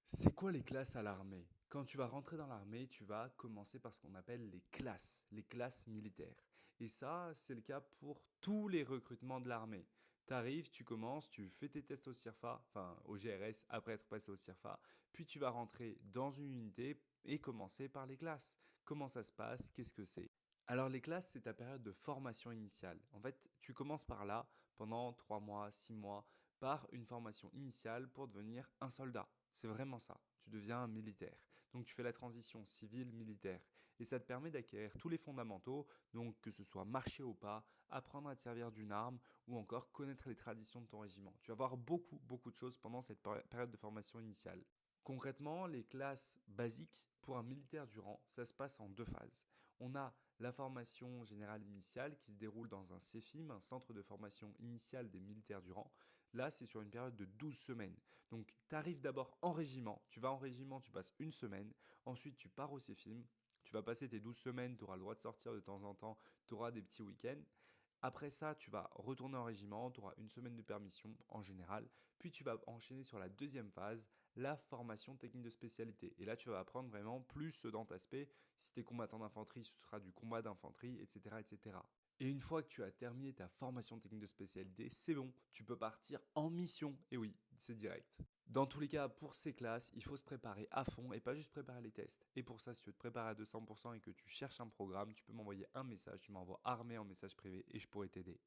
C'est quoi les classes à l'armée? Quand tu vas rentrer dans l'armée, tu vas commencer par ce qu'on appelle les classes militaires. Et ça, c'est le cas pour tous les recrutements de l'armée. Tu arrives, tu commences, tu fais tes tests au CIRFA, enfin au GRS après être passé au CIRFA, puis tu vas rentrer dans une unité et commencer par les classes. Comment ça se passe? Qu'est-ce que c'est? Alors les classes, c'est ta période de formation initiale. En fait, tu commences par là pendant 3 mois, 6 mois, par une formation initiale pour devenir un soldat. C'est vraiment ça. Tu deviens un militaire. Donc tu fais la transition civile-militaire. Et ça te permet d'acquérir tous les fondamentaux, donc que ce soit marcher au pas, apprendre à te servir d'une arme ou encore connaître les traditions de ton régiment. Tu vas voir beaucoup, beaucoup de choses pendant cette période de formation initiale. Concrètement, les classes basiques pour un militaire du rang, ça se passe en deux phases. On a la formation générale initiale qui se déroule dans un CEFIM, un centre de formation initiale des militaires du rang. Là, c'est sur une période de 12 semaines. Donc, tu arrives d'abord en régiment, tu vas en régiment, tu passes une semaine, ensuite tu pars au CEFIM, tu vas passer tes 12 semaines, tu auras le droit de sortir de temps en temps, tu auras des petits week-ends. Après ça, tu vas retourner en régiment, tu auras une semaine de permission en général, puis tu vas enchaîner sur la deuxième phase, la formation technique de spécialité. Et là, tu vas apprendre vraiment plus dans cet aspect. Si tu es combattant d'infanterie, ce sera du combat d'infanterie, etc., etc. Et une fois que tu as terminé ta formation technique de spécialité, c'est bon, tu peux partir en mission. Et oui, c'est direct. Dans tous les cas, pour ces classes, il faut se préparer à fond et pas juste préparer les tests. Et pour ça, si tu veux te préparer à 200% et que tu cherches un programme, tu peux m'envoyer un message, tu m'envoies armé en message privé et je pourrai t'aider.